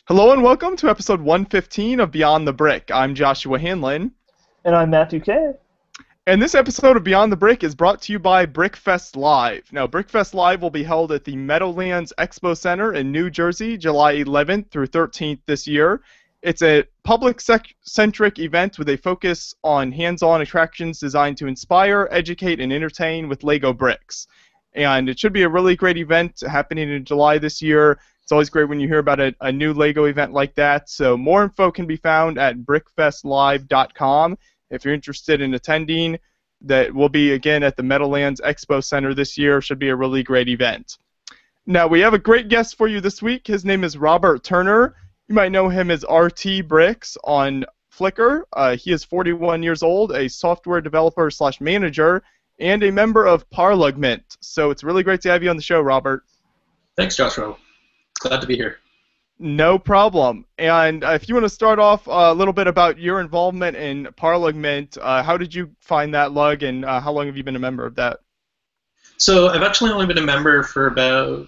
Hello and welcome to episode 115 of Beyond the Brick. I'm Joshua Hanlon. And I'm Matthew Kay. And this episode of Beyond the Brick is brought to you by BrickFest Live. Now, BrickFest Live will be held at the Meadowlands Expo Center in New Jersey, July 11th through 13th this year. It's a public-centric event with a focus on hands-on attractions designed to inspire, educate, and entertain with Lego bricks. And it should be a really great event happening in July this year. It's always great when you hear about a new LEGO event like that. So more info can be found at brickfestlive.com. If you're interested in attending, that will be, again, at the Meadowlands Expo Center this year. Should be a really great event. Now, we have a great guest for you this week. His name is Robert Turner. You might know him as RT Bricks on Flickr. He is 41 years old, a software developer / manager, and a member of Parliament. So it's really great to have you on the show, Robert. Thanks, Joshua. Glad to be here. No problem. And if you want to start off a little bit about your involvement in Parliament, how did you find that lug, and how long have you been a member of that? So I've actually only been a member for about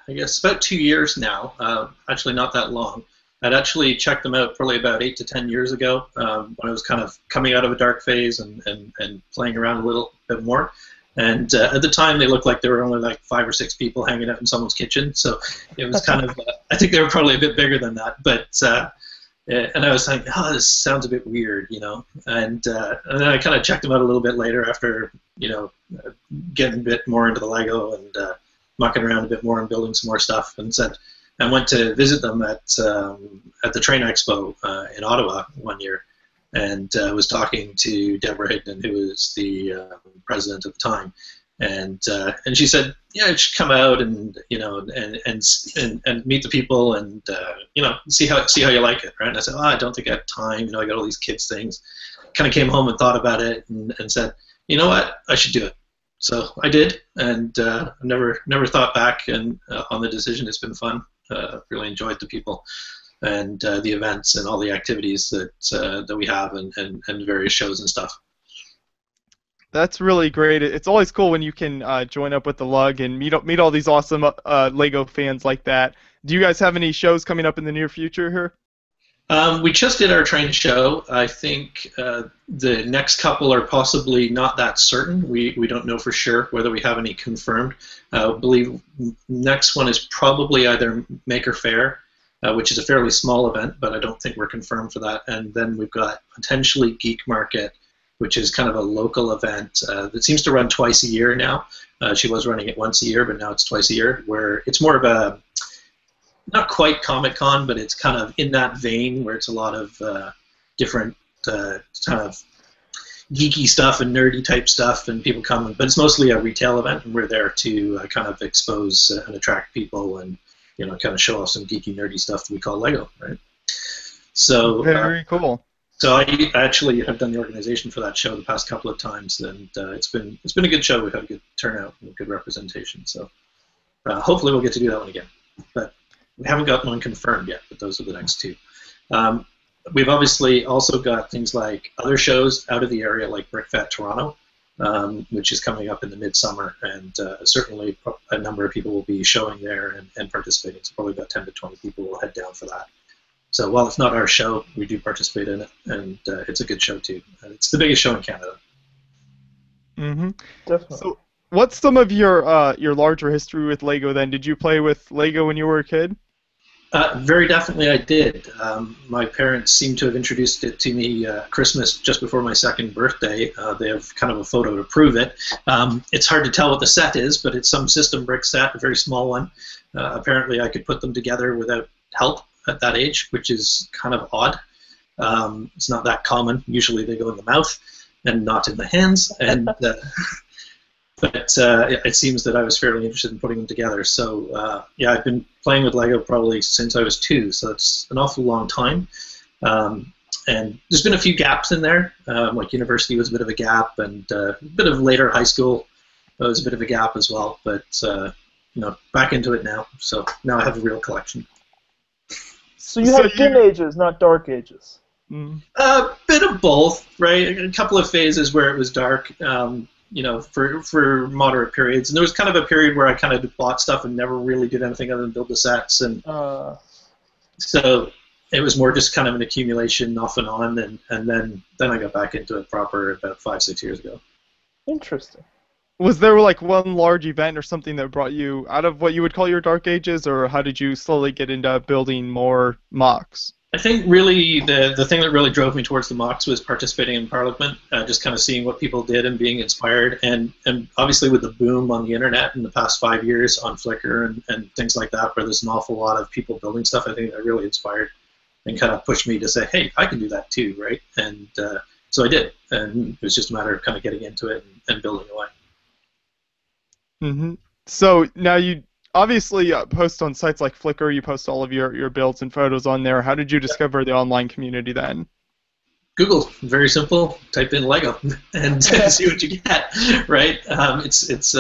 2 years now. Actually, not that long. I'd actually checked them out probably about 8 to 10 years ago when I was kind of coming out of a dark phase and playing around a little bit more. And at the time, they looked like there were only like 5 or 6 people hanging out in someone's kitchen. So it was kind of, I think they were probably a bit bigger than that. But and I was thinking, oh, this sounds a bit weird, you know. And then I kind of checked them out a little bit later after, getting a bit more into the Lego and mucking around a bit more and building some more stuff. And I went to visit them at the Train Expo in Ottawa one year. And was talking to Deborah Higdon, who was the president at the time, and she said, "Yeah, you should come out and and meet the people and see how you like it, right?" And I said, "Oh, I don't think I have time. I got all these kids things." Kind of came home and thought about it and said, "You know what? I should do it." So I did, and never thought back on the decision. It's been fun. Really enjoyed the people and the events and all the activities that we have and various shows and stuff. That's really great. It's always cool when you can join up with the lug and meet all these awesome Lego fans like that. Do you guys have any shows coming up in the near future here? We just did our train show. I think the next couple are possibly not that certain. We don't know for sure whether we have any confirmed. I believe next one is probably either Maker Faire, which is a fairly small event, but I don't think we're confirmed for that. And then we've got potentially Geek Market, which is kind of a local event that seems to run twice a year now. She was running it once a year, but now it's twice a year, where it's more of a, not quite Comic-Con, but it's kind of in that vein where it's a lot of different kind of geeky stuff and nerdy type stuff, and people come, but it's mostly a retail event, and we're there to kind of expose and attract people and kind of show off some geeky, nerdy stuff that we call Lego, right? So very cool. So I actually have done the organization for that show the past couple of times, and it's been a good show. We've had a good turnout and good representation. So hopefully we'll get to do that one again. But we haven't got one confirmed yet. But those are the next two. We've obviously also got things like other shows out of the area, like BrickFest Toronto, which is coming up in the midsummer, and certainly a number of people will be showing there and participating. So probably about 10 to 20 people will head down for that. So while it's not our show, we do participate in it, and it's a good show too. It's the biggest show in Canada. Mm-hmm. Definitely. So what's some of your larger history with Lego then? Did you play with Lego when you were a kid? Very definitely I did. My parents seem to have introduced it to me Christmas just before my 2nd birthday. They have kind of a photo to prove it. It's hard to tell what the set is, but it's some system brick set, a very small one. Apparently I could put them together without help at that age, which is kind of odd. It's not that common. Usually they go in the mouth and not in the hands. And but it seems that I was fairly interested in putting them together. So yeah, I've been playing with Lego probably since I was 2, so it's an awful long time. And there's been a few gaps in there. Like university was a bit of a gap, and a bit of later high school was a bit of a gap as well. But back into it now. So now I have a real collection. So you have dim ages, not dark ages. A bit of both, right? A couple of phases where it was dark, for moderate periods. And there was kind of a period where I kind of bought stuff and never really did anything other than build the sets. And So it was more just kind of an accumulation off and on, and then I got back into it proper about 5-6 years ago. Interesting. Was there like one large event or something that brought you out of what you would call your dark ages, or how did you slowly get into building more MOCs? I think really the thing that really drove me towards the MOCs was participating in Parliament, just kind of seeing what people did and being inspired, and obviously with the boom on the internet in the past 5 years on Flickr and things like that, where there's an awful lot of people building stuff, I think that really inspired and kind of pushed me to say, hey, I can do that too, right? And so I did, and it was just a matter of kind of getting into it and building away. Mm-hmm. So now you obviously post on sites like Flickr, you post all of your builds and photos on there. How did you discover the online community then? Google, very simple. Type in Lego and see what you get, right? It's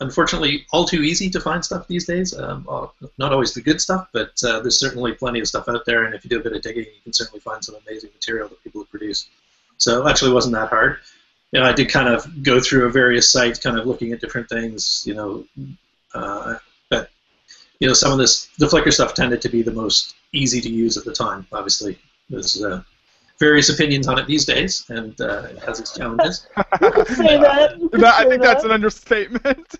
unfortunately all too easy to find stuff these days. Not always the good stuff, but there's certainly plenty of stuff out there, and if you do a bit of digging, you can certainly find some amazing material that people have produced. So it actually wasn't that hard. You know, I did kind of go through various sites, kind of looking at different things, you know, but, you know, some of the Flickr stuff tended to be the most easy to use at the time, obviously. There's various opinions on it these days, and it has its challenges. You could say that. I think that's an understatement.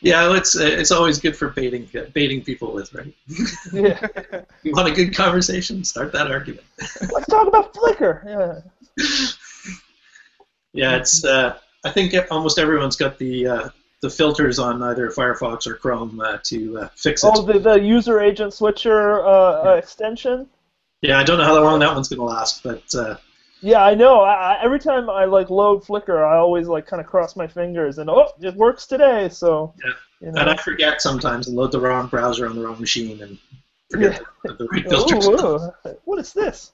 Yeah, it's always good for baiting people with, right? Yeah. You want a good conversation? Start that argument. Let's talk about Flickr. Yeah. Yeah, it's. I think almost everyone's got the filters on either Firefox or Chrome to fix it. Oh, the user agent switcher extension. Yeah, I don't know how long that one's gonna last, but. Yeah, I know. Every time I like load Flickr, I always like kind of cross my fingers and it works today. So. Yeah. You know. And I forget sometimes and load the wrong browser on the wrong machine and forget the right filters. Ooh, what is this?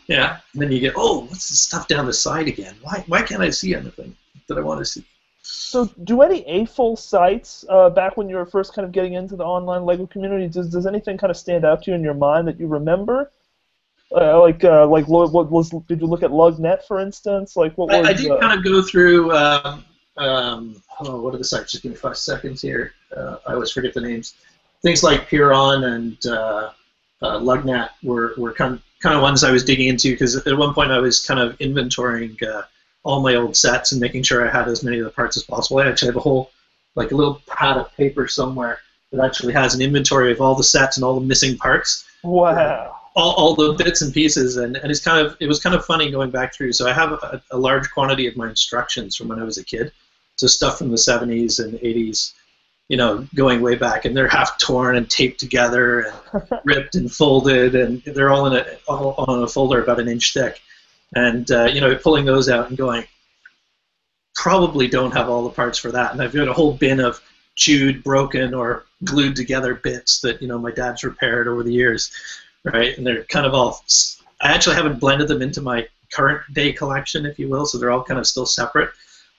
Yeah, and then you get, oh, what's this stuff down the side again? Why can't I see anything that I want to see? So, do any AFOL sites, back when you were first kind of getting into the online LEGO community, does anything kind of stand out to you in your mind that you remember? Did you look at LugNet, for instance? Like, what was? I did kind of go through. What are the sites? Just give me 5 seconds here. I always forget the names. Things like Puron and LugNet were kind of ones I was digging into, because at one point I was kind of inventorying all my old sets and making sure I had as many of the parts as possible. I actually have a little pad of paper somewhere that actually has an inventory of all the sets and all the missing parts. Wow. All the bits and pieces, and it was kind of funny going back through. So I have a large quantity of my instructions from when I was a kid, so stuff from the 70s and 80s, you know, going way back, and they're half torn and taped together and ripped and folded, and they're all on a folder about an inch thick, and you know, pulling those out and going, probably don't have all the parts for that, and I've got a whole bin of chewed, broken, or glued together bits that, you know, my dad's repaired over the years. Right, and they're kind of all. I actually haven't blended them into my current day collection, if you will, so they're all kind of still separate.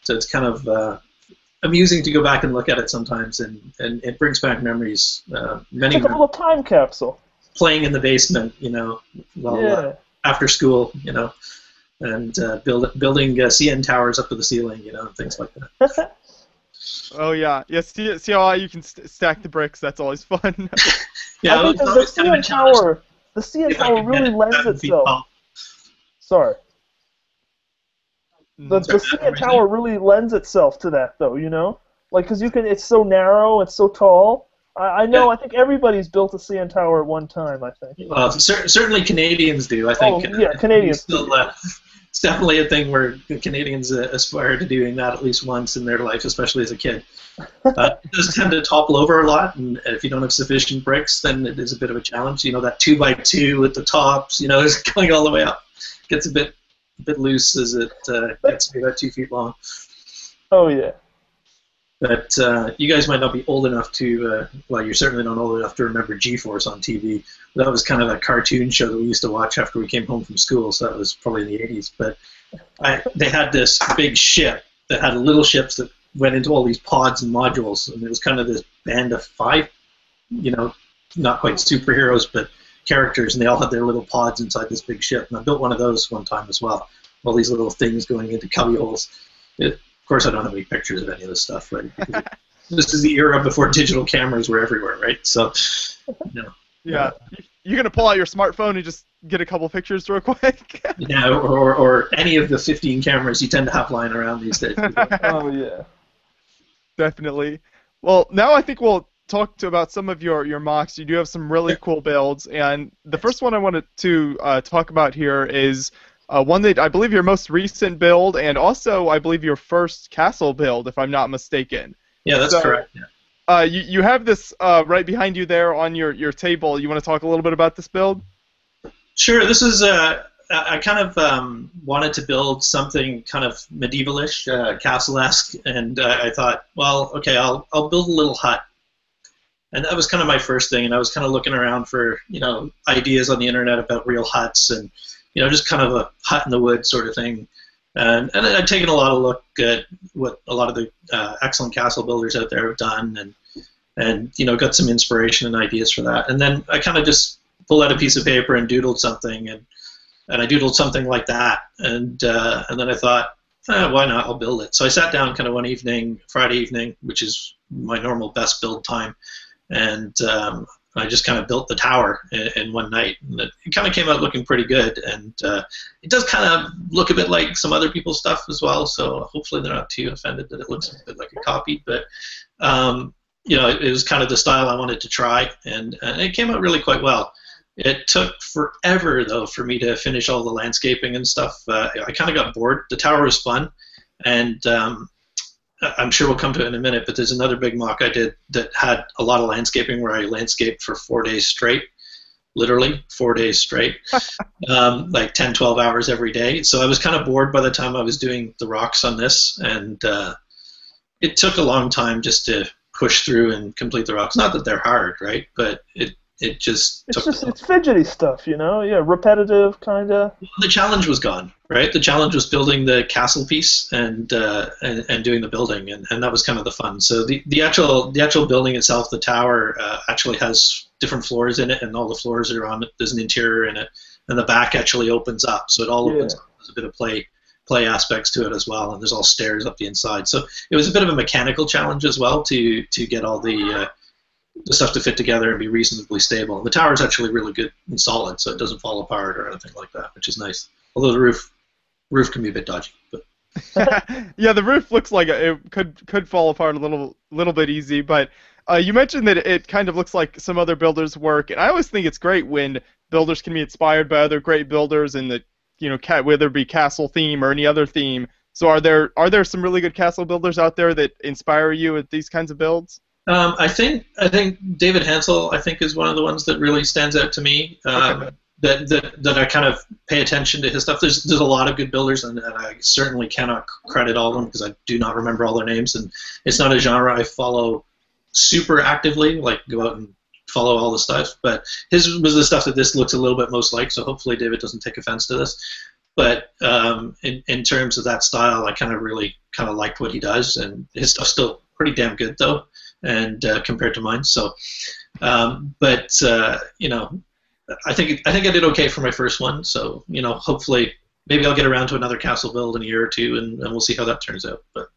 So it's kind of amusing to go back and look at it sometimes, and it brings back memories. Many it's like a little time capsule. Playing in the basement, you know, after school, you know, and building CN towers up to the ceiling, you know, and things like that. Oh yeah, see how you can stack the bricks. That's always fun. Yeah, I think the CN tower really lends itself. Sorry. The CN tower really lends itself to that, though. You know, like, because it's so narrow, it's so tall. I know. Yeah. I think everybody's built a CN tower at one time. I think. Well, certainly Canadians do. I think. Oh, yeah, Canadians. Still, it's definitely a thing where Canadians aspire to doing that at least once in their life, especially as a kid. It does tend to topple over a lot, and if you don't have sufficient bricks, then it is a bit of a challenge. You know, that 2x2 at the tops, you know, is going all the way up. Gets a bit loose as it gets to be about 2 feet long. Oh yeah. But you guys might not be old enough to, well, you're certainly not old enough to remember G-Force on TV. That was kind of a cartoon show that we used to watch after we came home from school, so that was probably in the 80s. But they had this big ship that had little ships that went into all these pods and modules, and it was kind of this band of 5, you know, not quite superheroes, but characters, and they all had their little pods inside this big ship. And I built one of those one time as well. All these little things going into cubby holes. Of course, I don't have any pictures of any of this stuff, right? This is the era before digital cameras were everywhere, right? So, you know, Yeah. You're gonna pull out your smartphone and just get a couple pictures real quick. Yeah, or any of the 15 cameras you tend to have lying around these days. Oh yeah. Definitely. Well, now I think we'll talk about some of your MOCs. You do have some really cool builds, and the first one I wanted to talk about here is one that I believe your most recent build, and also I believe your first castle build, if I'm not mistaken. Yeah, that's correct. Yeah. You have this right behind you there on your table. You want to talk a little bit about this build? Sure. This is I kind of wanted to build something kind of medievalish, castle-esque, and I thought, well, okay, I'll build a little hut, and that was kind of my first thing. And I was kind of looking around for ideas on the internet about real huts, and just kind of a hut in the woods sort of thing. And I'd taken a lot of look at what a lot of the excellent castle builders out there have done, and got some inspiration and ideas for that. And then I kind of just pulled out a piece of paper and doodled something, and I doodled something like that. And then I thought, why not? I'll build it. So I sat down kind of one evening, Friday evening, which is my normal best build time, and I just kind of built the tower in one night, and it kind of came out looking pretty good. And it does kind of look a bit like some other people's stuff as well, so hopefully they're not too offended that it looks a bit like a copy. But it was kind of the style I wanted to try, and it came out really quite well. It took forever, though, for me to finish all the landscaping and stuff. I kind of got bored. The tower was fun, and I'm sure we'll come to it in a minute, but there's another big mock I did that had a lot of landscaping where I landscaped for 4 days straight, literally 4 days straight, like 10, 12 hours every day. So I was kind of bored by the time I was doing the rocks on this, and it took a long time just to push through and complete the rocks. Not that they're hard, right? But it just took it's fidgety stuff, yeah, repetitive kind of. The challenge was gone, right? The challenge was building the castle piece and doing the building, and that was kind of the fun. So the actual building itself, the tower, actually has different floors in it, and all the floors are on it. There's an interior in it, and the back actually opens up, so it all opens up. There's a bit of play aspects to it as well, and there's all stairs up the inside. So it was a bit of a mechanical challenge as well to get all the stuff to fit together and be reasonably stable. And the tower is actually really good and solid, so it doesn't fall apart or anything like that, which is nice. Although the roof can be a bit dodgy. But. Yeah, the roof looks like it could fall apart a little bit easy. But you mentioned that it kind of looks like some other builders' work, and I always think it's great when builders can be inspired by other great builders, and whether it be castle theme or any other theme. So are there some really good castle builders out there that inspire you with these kinds of builds? I think David Hansel is one of the ones that really stands out to me. Okay. That I kind of pay attention to his stuff. There's a lot of good builders, and I certainly cannot credit all of them because I do not remember all their names, and it's not a genre I follow super actively, like go out and follow all the stuff. But his was the stuff that this looks a little bit most like, so hopefully David doesn't take offense to this. But in terms of that style, I kind of liked what he does, and his stuff's still pretty damn good though, and compared to mine. So, I think I did okay for my first one. So hopefully maybe I'll get around to another castle build in a year or two, and we'll see how that turns out. But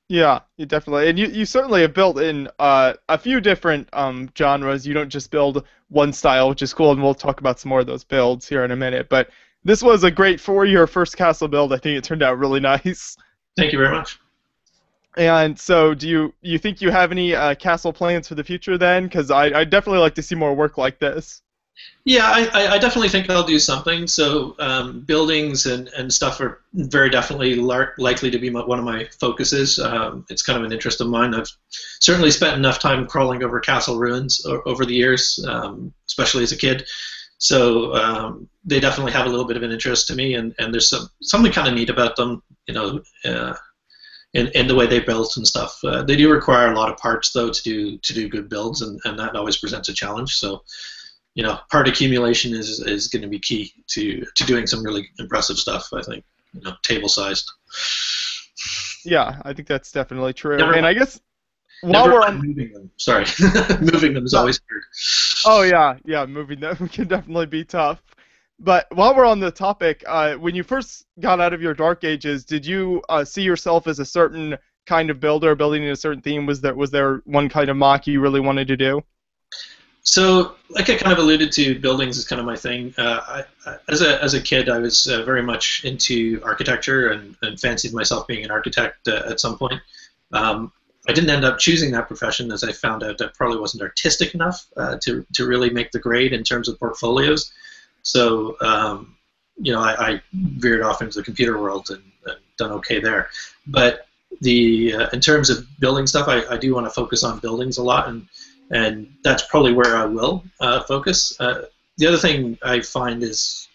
yeah, you definitely, and you certainly have built in a few different genres. You don't just build one style, which is cool, and we'll talk about some more of those builds here in a minute. But this was a great for your first castle build. I think it turned out really nice. Thank you very much. And so, do you think you have any castle plans for the future then? Because I definitely like to see more work like this. Yeah, I definitely think I'll do something. So buildings and stuff are very definitely likely to be one of my focuses. It's kind of an interest of mine. I've certainly spent enough time crawling over castle ruins over the years, especially as a kid. So they definitely have a little bit of an interest to me, and there's something kind of neat about them, in the way they built and stuff. They do require a lot of parts though to do good builds, and that always presents a challenge. So part accumulation is going to be key to doing some really impressive stuff, I think, table sized. Yeah, I think that's definitely true. And I guess while we're on moving them, sorry, moving them is always hard. Oh yeah, moving them can definitely be tough. But while we're on the topic, when you first got out of your Dark Ages, did you see yourself as a certain kind of builder, building in a certain theme? Was there one kind of MOC you really wanted to do? So, like I kind of alluded to, buildings is kind of my thing. As a kid, I was very much into architecture and fancied myself being an architect at some point. I didn't end up choosing that profession, as I found out that probably wasn't artistic enough to really make the grade in terms of portfolios. So, I veered off into the computer world and done okay there. But in terms of building stuff, I do want to focus on buildings a lot, and that's probably where I will focus. The other thing I find is,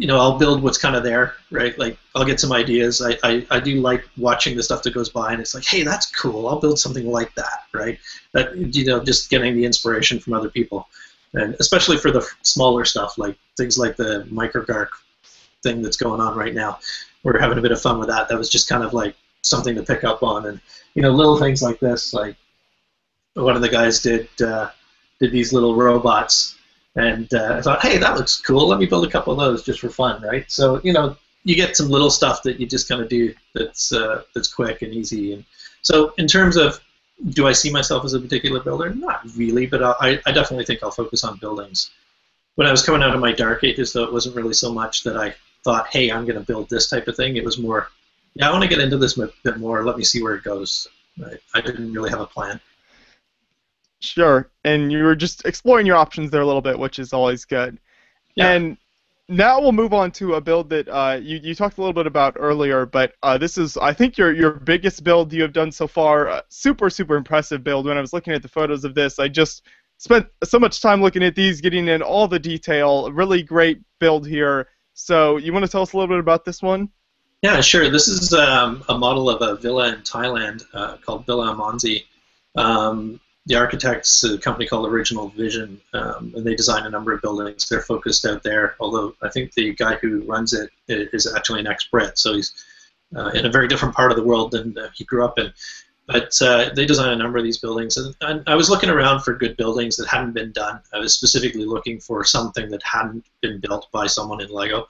I'll build what's kind of there, right? Like, I'll get some ideas. I do like watching the stuff that goes by, and it's like, hey, that's cool. I'll build something like that, right? That, just getting the inspiration from other people. And especially for the smaller stuff, like things like the Microscale thing that's going on right now. We're having a bit of fun with that. That was just kind of like something to pick up on. And, little things like this, like, one of the guys did these little robots, and I thought, hey, that looks cool. Let me build a couple of those just for fun, right? So you get some little stuff that you just kind of do that's quick and easy. And so in terms of, do I see myself as a particular builder? Not really, but I definitely think I'll focus on buildings. When I was coming out of my dark ages, though, it wasn't really so much that I thought, hey, I'm going to build this type of thing. It was more, yeah, I want to get into this a bit more. Let me see where it goes. Right? I didn't really have a plan. Sure, and you were just exploring your options there a little bit, which is always good. Yeah. And now we'll move on to a build that you talked a little bit about earlier, but this is, I think, your biggest build you have done so far. Super, super impressive build. When I was looking at the photos of this, I just spent so much time looking at these, getting in all the detail. Really great build here. So you want to tell us a little bit about this one? Yeah, sure. This is a model of a villa in Thailand called Villa Amanzi. The architect's a company called Original Vision, and they design a number of buildings. They're focused out there, although I think the guy who runs it is actually an ex-Brit, so he's in a very different part of the world than he grew up in. But they design a number of these buildings, and I was looking around for good buildings that hadn't been done. I was specifically looking for something that hadn't been built by someone in Lego,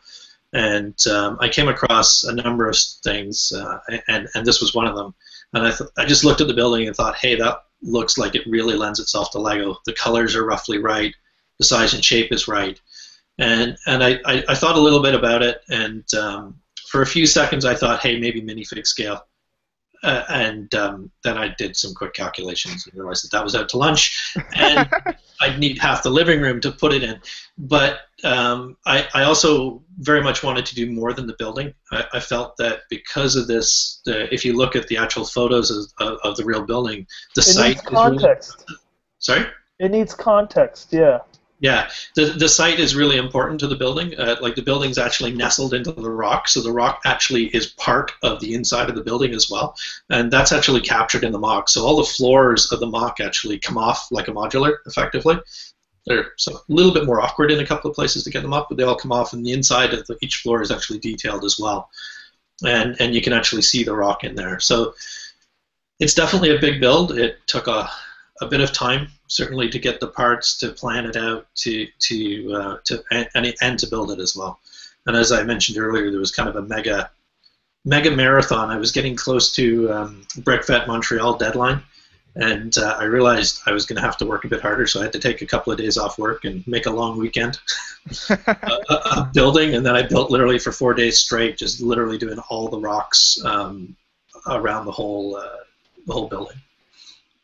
and I came across a number of things, and this was one of them. And I just looked at the building and thought, hey, that looks like it really lends itself to Lego. The colors are roughly right, the size and shape is right, and I thought a little bit about it, and for a few seconds I thought, hey, maybe minifig scale, and then I did some quick calculations and realized that was out to lunch, and I'd need half the living room to put it in. But I also very much wanted to do more than the building. I felt that because of this, if you look at the actual photos of the real building, the site needs context. Is really, sorry? It needs context, yeah. Yeah, the site is really important to the building. Like, the building's actually nestled into the rock, so the rock actually is part of the inside of the building as well, and that's actually captured in the MOC. So all the floors of the MOC actually come off like a modular, effectively. They're so a little bit more awkward in a couple of places to get them up, but they all come off, and the inside of each floor is actually detailed as well, and you can actually see the rock in there. So it's definitely a big build. It took a bit of time, certainly, to get the parts, to plan it out, and to build it as well. And as I mentioned earlier, there was kind of a mega marathon. I was getting close to BrickFest Montreal deadline, and I realized I was going to have to work a bit harder, so I had to take a couple of days off work and make a long weekend building. And then I built literally for 4 days straight, just literally doing all the rocks around the whole building.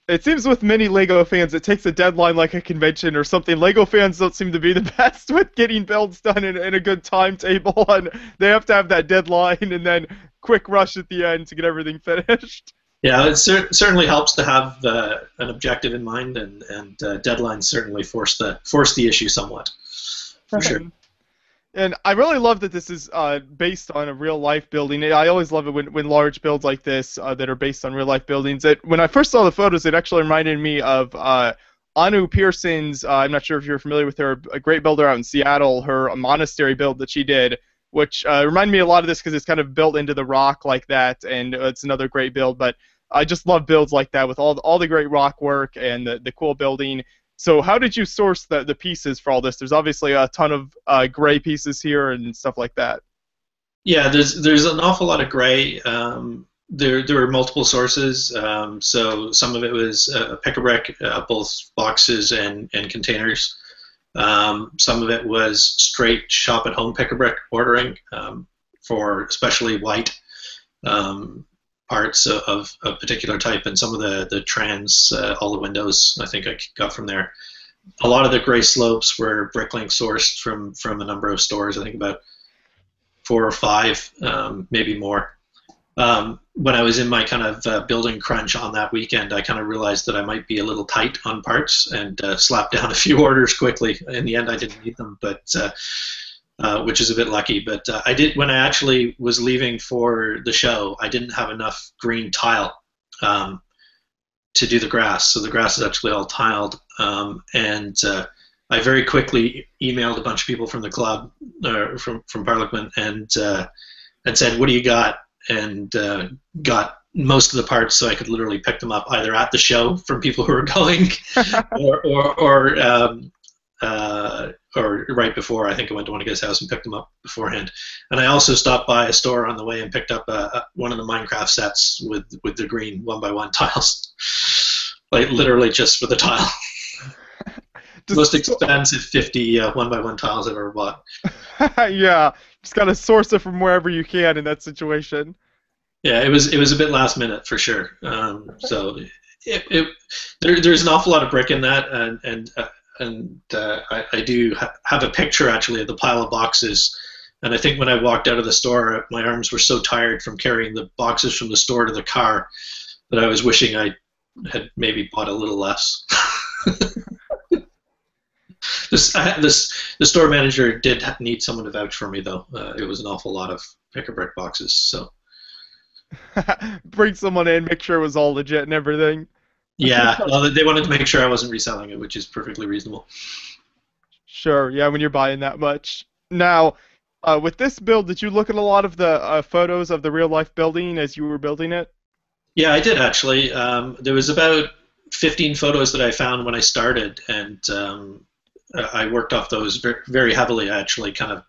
It seems with many LEGO fans, it takes a deadline like a convention or something. LEGO fans don't seem to be the best with getting builds done in a good timetable, and they have to have that deadline and then quick rush at the end to get everything finished. Yeah, it certainly helps to have an objective in mind, and deadlines certainly force the issue somewhat, for sure. And I really love that this is based on a real-life building. I always love it when large builds like this that are based on real-life buildings. When I first saw the photos, it actually reminded me of Anu Pearson's, I'm not sure if you're familiar with her, a great builder out in Seattle, her monastery build that she did, which reminded me a lot of this because it's kind of built into the rock like that, and it's another great build. But I just love builds like that with all the great rock work and the cool building. So how did you source the pieces for all this? There's obviously a ton of gray pieces here and stuff like that. Yeah, there's an awful lot of gray. there were multiple sources. So some of it was pick-a-brick, both boxes and containers. Some of it was straight shop-at-home pick-a-brick ordering for especially white parts of a particular type, and some of the trans, all the windows, I think I got from there. A lot of the gray slopes were Bricklink sourced from a number of stores, I think about 4 or 5, maybe more. When I was in my kind of building crunch on that weekend, I kind of realized that I might be a little tight on parts and slapped down a few orders quickly. In the end, I didn't need them, but which is a bit lucky. But I did, when I actually was leaving for the show, I didn't have enough green tile to do the grass. So the grass is actually all tiled, and I very quickly emailed a bunch of people from the club, from Parliament, and said, "What do you got?" And got most of the parts so I could literally pick them up either at the show from people who were going, or right before. I think I went to one guy's house and picked them up beforehand. And I also stopped by a store on the way and picked up one of the Minecraft sets with the green 1x1 tiles, like literally just for the tile. Most expensive 50 1x1 tiles I've ever bought. Yeah, just gotta source it from wherever you can in that situation. Yeah, it was a bit last minute for sure. So there's an awful lot of brick in that, and I do have a picture actually of the pile of boxes. And I think when I walked out of the store, my arms were so tired from carrying the boxes from the store to the car that I was wishing I had maybe bought a little less. The store manager did need someone to vouch for me, though. It was an awful lot of pick-a-brick boxes. So bring someone in, make sure it was all legit and everything. Yeah, well, they wanted to make sure I wasn't reselling it, which is perfectly reasonable. Sure, yeah, when you're buying that much. Now, with this build, did you look at a lot of the photos of the real-life building as you were building it? Yeah, I did actually. There was about 15 photos that I found when I started, and I worked off those very heavily. I actually kind of,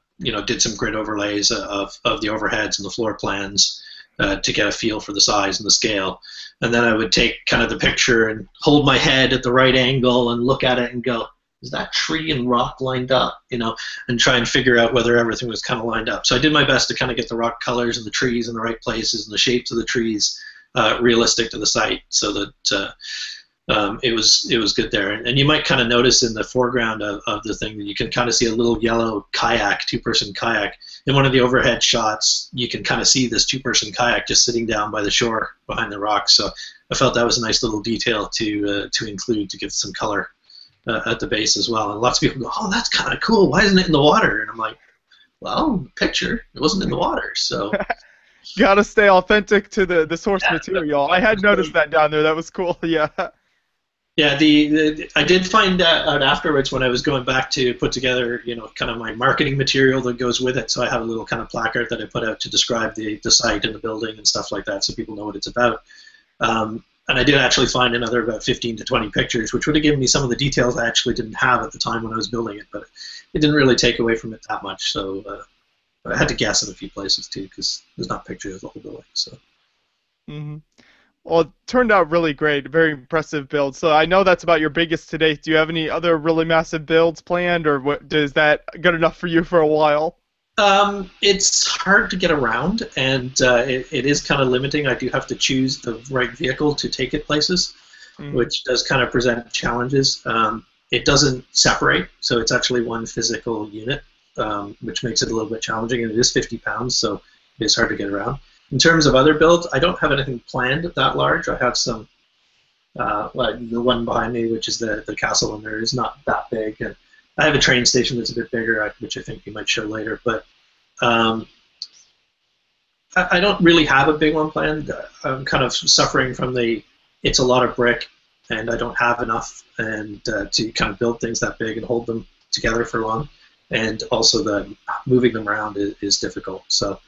did some grid overlays of the overheads and the floor plans to get a feel for the size and the scale. And then I would take kind of the picture and hold my head at the right angle and look at it and go, is that tree and rock lined up? And try and figure out whether everything was kind of lined up. So I did my best to kind of get the rock colors and the trees in the right places and the shapes of the trees realistic to the site, so that it was good there. And you might kind of notice in the foreground of the thing that you can kind of see a little yellow kayak, 2-person kayak. In one of the overhead shots, you can kind of see this 2-person kayak just sitting down by the shore behind the rocks. So I felt that was a nice little detail to include, to give some color at the base as well. And lots of people go, "Oh, that's kind of cool. Why isn't it in the water?" And I'm like, "Well, picture, it wasn't in the water." So gotta stay authentic to the source material. I had noticed that down there. That was cool. Yeah. Yeah, I did find out afterwards when I was going back to put together, kind of my marketing material that goes with it. So I have a little kind of placard that I put out to describe the site and the building and stuff like that, so people know what it's about. And I did actually find another about 15 to 20 pictures, which would have given me some of the details I actually didn't have at the time when I was building it, but it didn't really take away from it that much. So I had to guess in a few places too, because there's not pictures of the whole building. So. Mm-hmm. Well, it turned out really great. Very impressive build. So I know that's about your biggest to date. Do you have any other really massive builds planned, or is that good enough for you for a while? It's hard to get around, and it is kind of limiting. I do have to choose the right vehicle to take it places, which does kind of present challenges. It doesn't separate, so it's actually one physical unit, which makes it a little bit challenging, and it is 50 pounds, so it is hard to get around. In terms of other builds, I don't have anything planned that large. I have some, like the one behind me, which is the castle, and there is not that big. And I have a train station that's a bit bigger, which I think we might show later. But I don't really have a big one planned. I'm kind of suffering from it's a lot of brick, and I don't have enough and to kind of build things that big and hold them together for long. And also the moving them around is difficult. So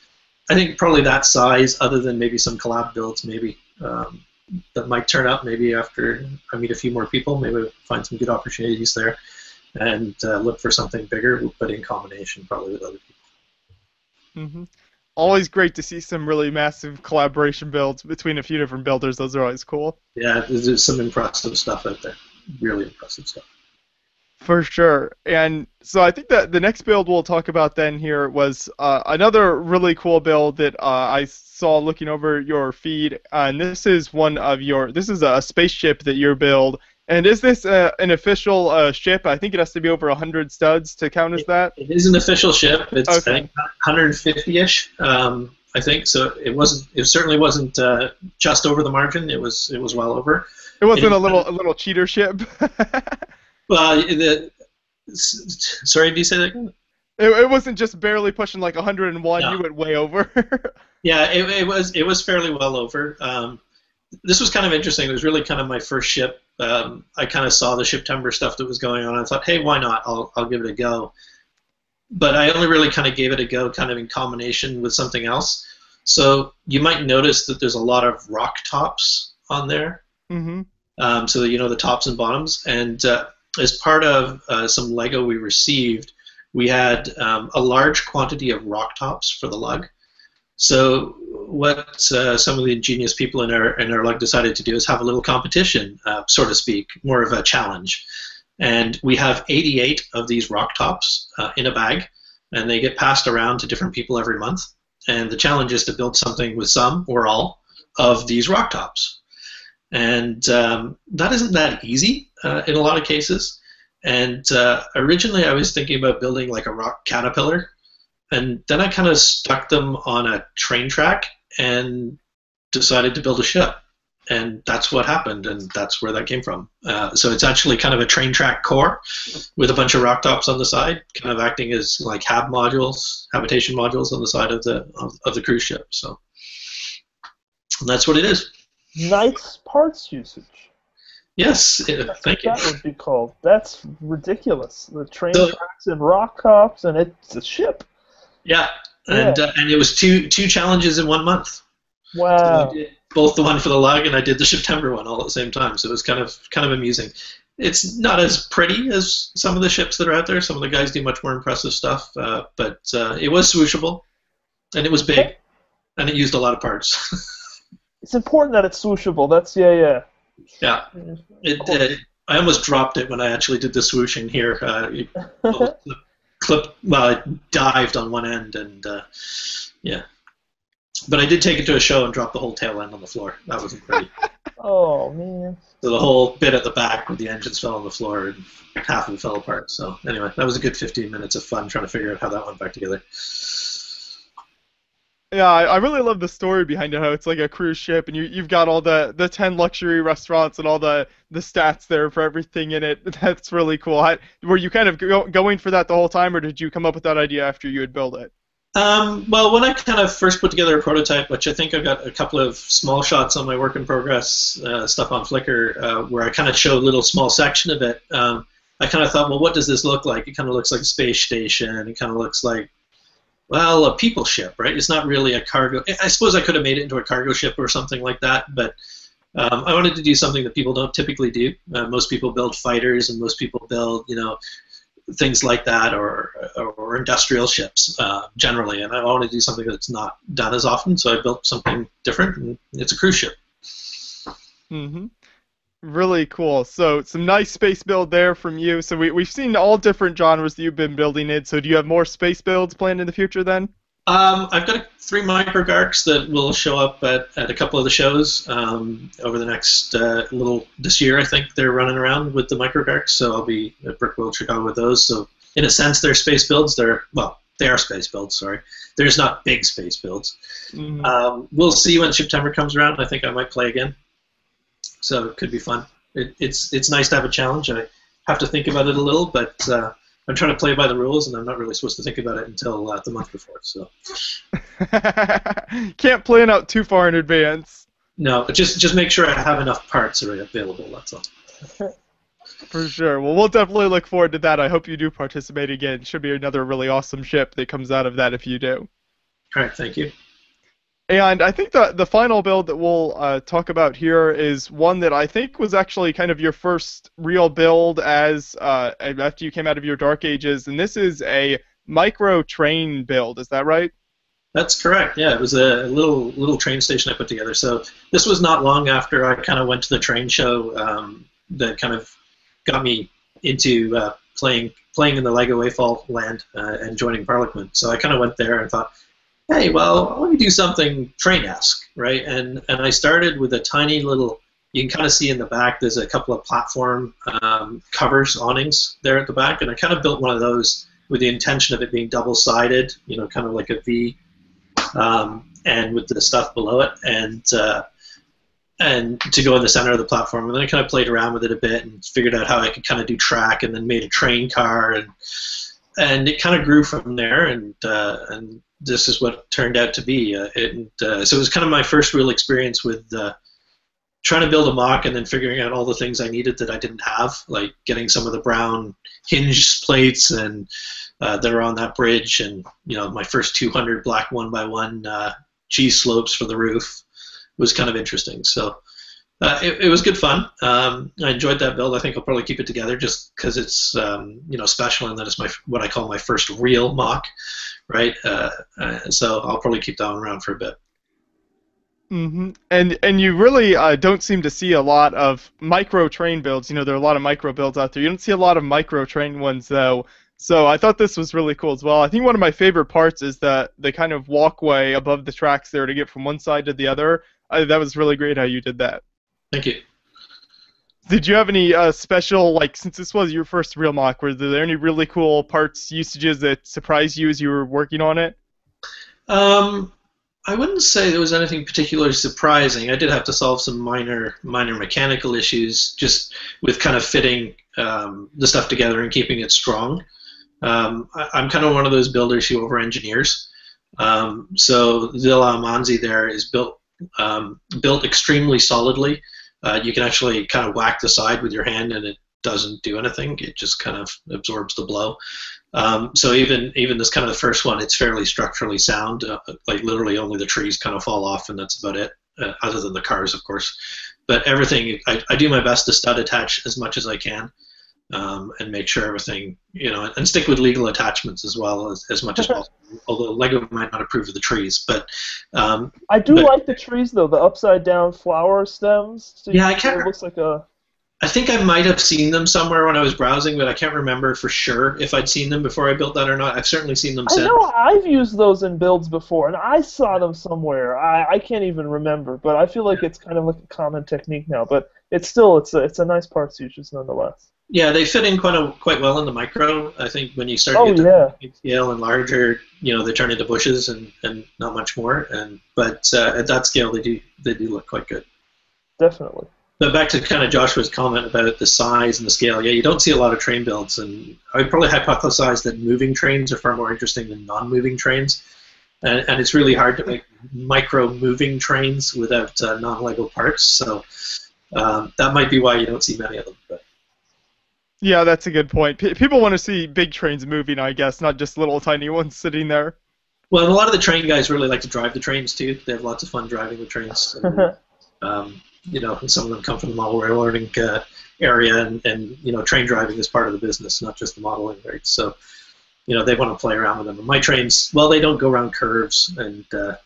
I think probably that size, other than maybe some collab builds, maybe that might turn up maybe after I meet a few more people. Maybe we'll find some good opportunities there and look for something bigger, but in combination probably with other people. Mm-hmm. Always great to see some really massive collaboration builds between a few different builders. Those are always cool. Yeah, there's some impressive stuff out there. Really impressive stuff. For sure. And so I think that the next build we'll talk about then here was another really cool build that I saw looking over your feed. And this is this is a spaceship that you build. And is this an official ship? I think it has to be over 100 studs to count as that. It is an official ship. It's Okay. I think 150-ish. I think so. It wasn't. It certainly wasn't just over the margin. It was well over. It wasn't a little cheater ship. Well, sorry, did you say that again? It wasn't just barely pushing like 101. No. You went way over. Yeah, it was fairly well over. This was kind of interesting. It was really kind of my first ship. I kind of saw the Shiptember stuff that was going on. I thought, hey, why not? I'll give it a go. But I only really kind of gave it a go kind of in combination with something else. So you might notice that there's a lot of rock tops on there. Mm-hmm. So that you know the tops and bottoms. And as part of some Lego we received, we had a large quantity of rock tops for the lug. So what some of the ingenious people in our lug decided to do is have a little competition, so to speak, more of a challenge. And we have 88 of these rock tops in a bag, and they get passed around to different people every month. And the challenge is to build something with some or all of these rock tops. And that isn't that easy in a lot of cases. And originally I was thinking about building like a rock caterpillar, and then I kind of stuck them on a train track and decided to build a ship. And that's what happened, and that's where that came from. So it's actually kind of a train track core with a bunch of rock tops on the side, kind of acting as like habitation modules on the side of the cruise ship. So that's what it is. Nice parts usage. Yes, thank you. That would be called. That's ridiculous. The train tracks and rock tops, and it's a ship. Yeah, and it was two challenges in 1 month. Wow. So I did both the one for the lug and I did the Shiptember one all at the same time. So it was kind of amusing. It's not as pretty as some of the ships that are out there. Some of the guys do much more impressive stuff, but it was swooshable, and it was big, and it used a lot of parts. It's important that it's swooshable. That's yeah. Yeah. I almost dropped it when I actually did the swooshing here. It dived on one end, and yeah. But I did take it to a show and drop the whole tail end on the floor. That wasn't pretty. Oh, man. So the whole bit at the back where the engines fell on the floor and half of it fell apart. So anyway, that was a good 15 minutes of fun trying to figure out how that went back together. Yeah, I really love the story behind it, how it's like a cruise ship, and you've got all the 10 luxury restaurants and all the stats there for everything in it. That's really cool. Were you kind of going for that the whole time, or did you come up with that idea after you had built it? Well, when I kind of first put together a prototype, which I think I've got a couple of small shots on my work in progress stuff on Flickr, where I kind of show a little small section of it, I kind of thought, well, what does this look like? It kind of looks like a space station. It kind of looks like, well, a people ship, right? It's not really a cargo. I suppose I could have made it into a cargo ship or something like that, but I wanted to do something that people don't typically do. Most people build fighters, and most people build, things like that, or industrial ships generally. And I wanted to do something that's not done as often, so I built something different, and it's a cruise ship. Mm-hmm. Really cool. So some nice space build there from you. So we've seen all different genres that you've been building in. So do you have more space builds planned in the future then? I've got 3 microgarks that will show up at a couple of the shows over the next this year. I think they're running around with the microgarks, so I'll be at Brickworld Chicago with those. So in a sense, they're space builds. They are space builds. Sorry, they're just not big space builds. Mm-hmm. We'll see when September comes around. I think I might play again. So it could be fun. It's nice to have a challenge. I have to think about it a little, but I'm trying to play by the rules, and I'm not really supposed to think about it until the month before. So can't plan out too far in advance. No, but just make sure I have enough parts already available. That's all. For sure. Well, we'll definitely look forward to that. I hope you do participate again. Should be another really awesome ship that comes out of that if you do. All right, thank you. And I think the final build that we'll talk about here is one that I think was actually kind of your first real build as after you came out of your Dark Ages, and this is a micro train build. Is that right? That's correct. Yeah, it was a little train station I put together. So this was not long after I kind of went to the train show that kind of got me into playing in the Lego AFOL land and joining Parliament. So I kind of went there and thought, hey, well, let me do something train-esque, right? And I started with a tiny little. You can kind of see in the back. There's a couple of platform covers, awnings there at the back, and I kind of built one of those with the intention of it being double-sided, you know, kind of like a V. And with the stuff below it, and to go in the center of the platform. And then I kind of played around with it a bit and figured out how I could kind of do track, and then made a train car, and it kind of grew from there. And this is what it turned out to be. So it was kind of my first real experience with trying to build a MOC and then figuring out all the things I needed that I didn't have, like getting some of the brown hinge plates and that are on that bridge, and you know, my first 200 black 1x1 cheese slopes for the roof was kind of interesting. So it was good fun. I enjoyed that build. I think I'll probably keep it together just because it's you know, special, and that it's what I call my first real MOC, right? So I'll probably keep that one around for a bit. Mm-hmm. And you really don't seem to see a lot of micro train builds. You know, there are a lot of micro builds out there. You don't see a lot of micro train ones though. So I thought this was really cool as well. I think one of my favorite parts is the kind of walkway above the tracks there to get from one side to the other. That was really great how you did that. Thank you. Did you have any special, like, since this was your first real MOC, were there any really cool parts, usages that surprised you as you were working on it? I wouldn't say there was anything particularly surprising. I did have to solve some minor mechanical issues just with kind of fitting the stuff together and keeping it strong. I'm kind of one of those builders who over-engineers. So the Amanzi there is built extremely solidly. You can actually kind of whack the side with your hand and it doesn't do anything. It just kind of absorbs the blow. So even this kind of the first one, it's fairly structurally sound. Like literally only the trees kind of fall off, and that's about it. Other than the cars, of course. But everything, I do my best to stud attach as much as I can, and make sure everything, you know, and stick with legal attachments as well as much as possible. Although Lego might not approve of the trees, but I do like the trees though, the upside down flower stems. So yeah, I can't. It looks like a. I think I might have seen them somewhere when I was browsing, but I can't remember for sure if I'd seen them before I built that or not. I've certainly seen them since. I know I've used those in builds before, and I saw them somewhere. I can't even remember, but I feel like it's kind of like a common technique now. But it's still it's a nice parts usage nonetheless. Yeah, they fit in quite well in the micro. I think when you start to get to scale and larger, you know, they turn into bushes and not much more. But at that scale, they do look quite good. Definitely. But back to kind of Joshua's comment about the size and the scale, yeah, you don't see a lot of train builds, and I would probably hypothesize that moving trains are far more interesting than non-moving trains, and it's really hard to make micro-moving trains without non-Lego parts, so that might be why you don't see many of them. But. Yeah, that's a good point. People want to see big trains moving, I guess, not just little tiny ones sitting there. Well, a lot of the train guys really like to drive the trains, too. They have lots of fun driving the trains. And, you know, and some of them come from the model railroading area, and you know, train driving is part of the business, not just the modeling, right? So, you know, they want to play around with them. And my trains, well, they don't go around curves, and they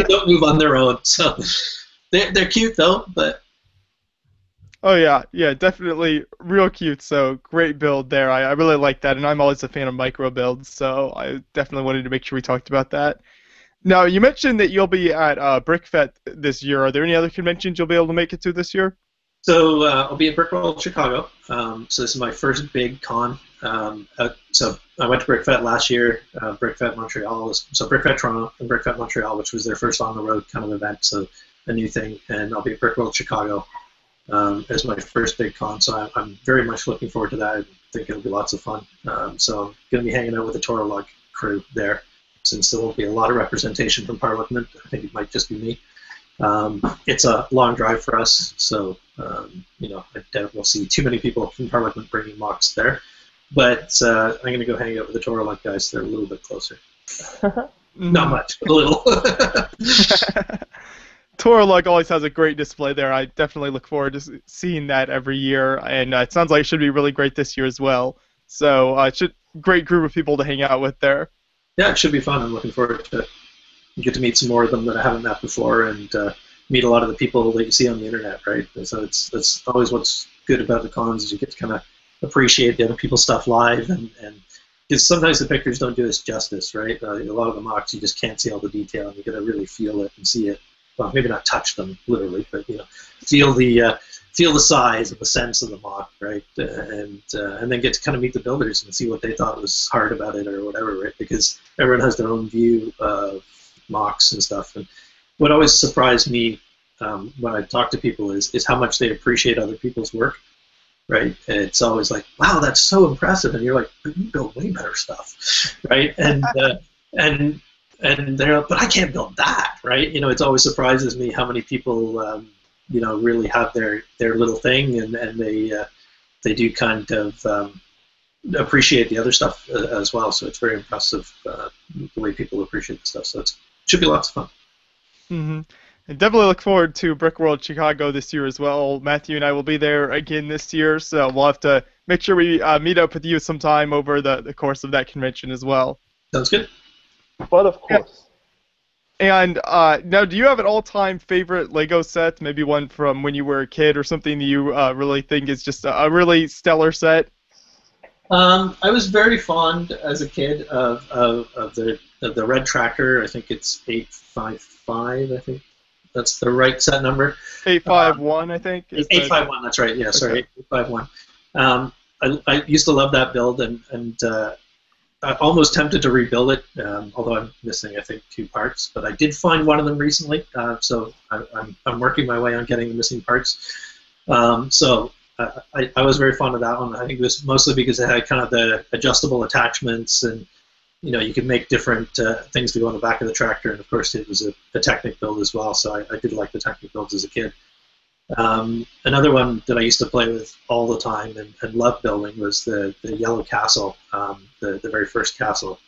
don't move on their own. So they're cute though, but. Oh yeah, definitely real cute. So great build there. I really like that, and I'm always a fan of micro builds. So I definitely wanted to make sure we talked about that. Now, you mentioned that you'll be at BrickFest this year. Are there any other conventions you'll be able to make it to this year? So I'll be at BrickWorld Chicago. So this is my first big con. So I went to BrickFest last year, BrickFest Montreal, so BrickFest Toronto and BrickFest Montreal, which was their first on-the-road kind of event, so a new thing. And I'll be at BrickWorld Chicago as my first big con. So I'm very much looking forward to that. I think it'll be lots of fun. So I'm going to be hanging out with the Toro Log crew there. Since there won't be a lot of representation from Parliament, I think it might just be me. It's a long drive for us, so you know, I doubt we'll see too many people from Parliament bringing MOCs there. But I'm going to go hang out with the Toro Log guys. They're a little bit closer. Not much, but a little. Toro Log always has a great display there. I definitely look forward to seeing that every year, and it sounds like it should be really great this year as well. So great group of people to hang out with there. Yeah, it should be fun. I'm looking forward to it. You get to meet some more of them that I haven't met before, and meet a lot of the people that you see on the internet, right? And so that's always what's good about the cons, is you get to kind of appreciate the other people's stuff live, and because sometimes the pictures don't do us justice, right? A lot of the MOCs you just can't see all the detail, and you got to really feel it and see it. Well, maybe not touch them literally, but feel the size and the sense of the MOC, right? And then get to kind of meet the builders and see what they thought was hard about it or whatever, right? Because everyone has their own view of MOCs and stuff. And what always surprised me when I talk to people is how much they appreciate other people's work, right? And it's always like, wow, that's so impressive, and you're like, but you build way better stuff, right? And they're like, but I can't build that, right? It always surprises me how many people really have their little thing, and they do kind of appreciate the other stuff as well. So it's very impressive the way people appreciate the stuff. So it should be lots of fun. Mm-hmm. I definitely look forward to Brick World Chicago this year as well. Matthew and I will be there again this year, so we'll have to make sure we meet up with you sometime over the course of that convention as well. Sounds good. But of course. And now, do you have an all-time favorite Lego set? Maybe one from when you were a kid, or something that you really think is just a really stellar set? I was very fond as a kid of the red tractor. I think it's 855. I think that's the right set number. 851, I think. 851. That's right. Yeah, sorry, okay. 851. I used to love that build, and I'm almost tempted to rebuild it, although I'm missing, I think, 2 parts. But I did find one of them recently, so I'm working my way on getting the missing parts. So I was very fond of that one. I think it was mostly because it had kind of the adjustable attachments, and you could make different things to go on the back of the tractor. And of course, it was a Technic build as well. So I did like the Technic builds as a kid. Another one that I used to play with all the time and loved building was the Yellow Castle, the very first castle.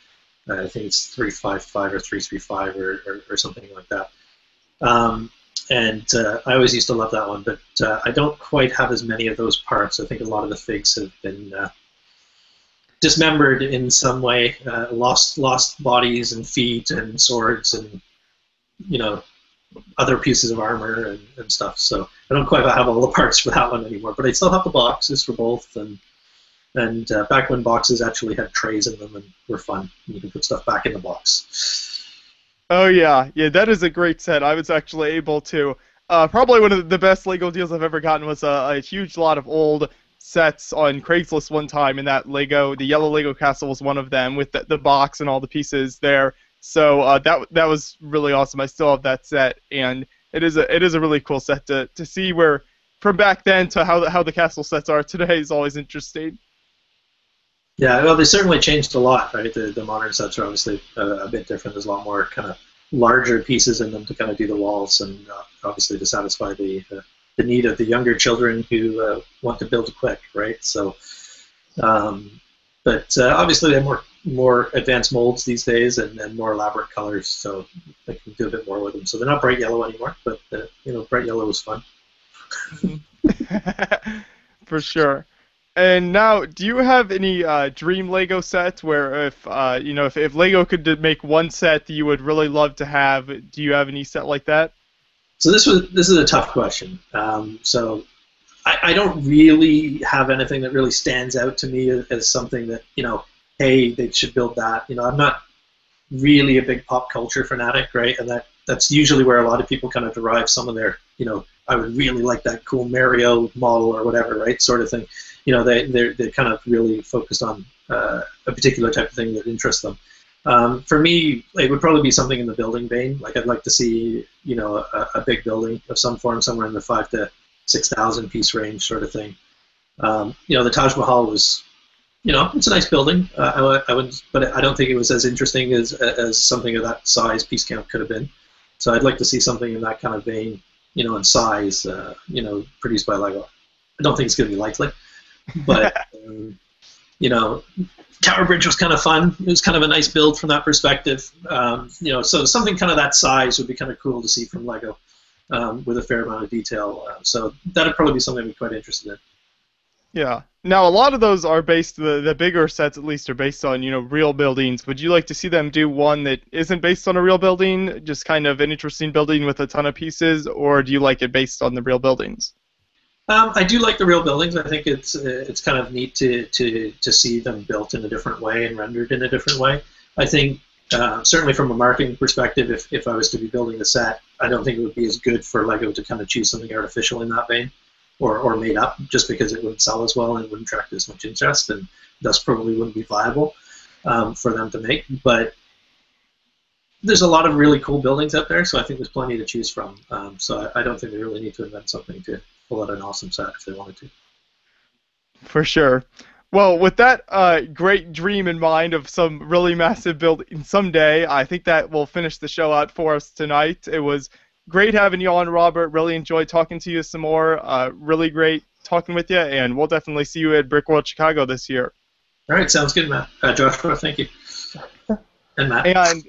I think it's 355 or 335 or something like that. I always used to love that one, but I don't quite have as many of those parts. I think a lot of the figs have been dismembered in some way, lost bodies and feet and swords and other pieces of armor and stuff. So I don't quite have all the parts for that one anymore, but I still have the boxes for both. And back when boxes actually had trays in them and were fun, you can put stuff back in the box. Oh yeah, that is a great set. I was actually able to. Probably one of the best Lego deals I've ever gotten was a huge lot of old sets on Craigslist one time, and the yellow Lego castle was one of them with the box and all the pieces there. So that was really awesome. I still have that set, and it is a really cool set to see where from back then to how the castle sets are today is always interesting. Yeah, well, they certainly changed a lot, right? The modern sets are obviously a bit different. There's a lot more kind of larger pieces in them to kind of do the walls, and obviously to satisfy the need of the younger children who want to build quick, right? So, but obviously they have more advanced molds these days and more elaborate colors, so they can do a bit more with them. So they're not bright yellow anymore, but bright yellow was fun. For sure. And now, do you have any dream Lego sets where if Lego could make one set that you would really love to have, do you have any set like that? So this is a tough question. So I don't really have anything that really stands out to me as something that, hey, they should build that. I'm not really a big pop culture fanatic, right? And that's usually where a lot of people kind of derive some of their, I would really like that cool Mario model or whatever, right, sort of thing. They're kind of really focused on a particular type of thing that interests them. For me, it would probably be something in the building vein. Like I'd like to see, a big building of some form, somewhere in the 5,000 to 6,000 piece range, sort of thing. The Taj Mahal was, it's a nice building. I wouldn't, but I don't think it was as interesting as something of that size piece count could have been. So I'd like to see something in that kind of vein, in size, produced by Lego. I don't think it's going to be likely, but Tower Bridge was kind of fun. It was kind of a nice build from that perspective. So something kind of that size would be kind of cool to see from Lego, with a fair amount of detail. So that'd probably be something I'd be quite interested in. Yeah. Now, a lot of those are based, the bigger sets at least, are based on, real buildings. Would you like to see them do one that isn't based on a real building, just kind of an interesting building with a ton of pieces, or do you like it based on the real buildings? I do like the real buildings. I think it's kind of neat to see them built in a different way and rendered in a different way. I think certainly from a marketing perspective, if I was to be building a set, I don't think it would be as good for Lego to kind of choose something artificial in that vein, or made up, just because it wouldn't sell as well and wouldn't attract as much interest, and thus probably wouldn't be viable for them to make. But there's a lot of really cool buildings out there, so I think there's plenty to choose from. So I don't think they really need to invent something to pull out an awesome set if they wanted to. For sure. Well, with that great dream in mind of some really massive building someday, I think that will finish the show out for us tonight. It was great having you on, Robert. Really enjoyed talking to you some more. Really great talking with you, and we'll definitely see you at Brickworld Chicago this year. All right, sounds good, Matt. Joshua, thank you. And Matt. And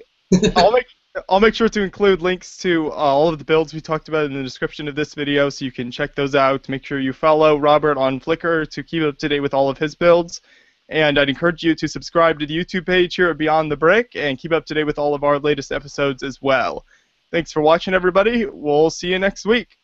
I'll make sure to include links to all of the builds we talked about in the description of this video, so you can check those out. Make sure you follow Robert on Flickr to keep up to date with all of his builds. And I'd encourage you to subscribe to the YouTube page here at Beyond the Brick and keep up to date with all of our latest episodes as well. Thanks for watching, everybody. We'll see you next week.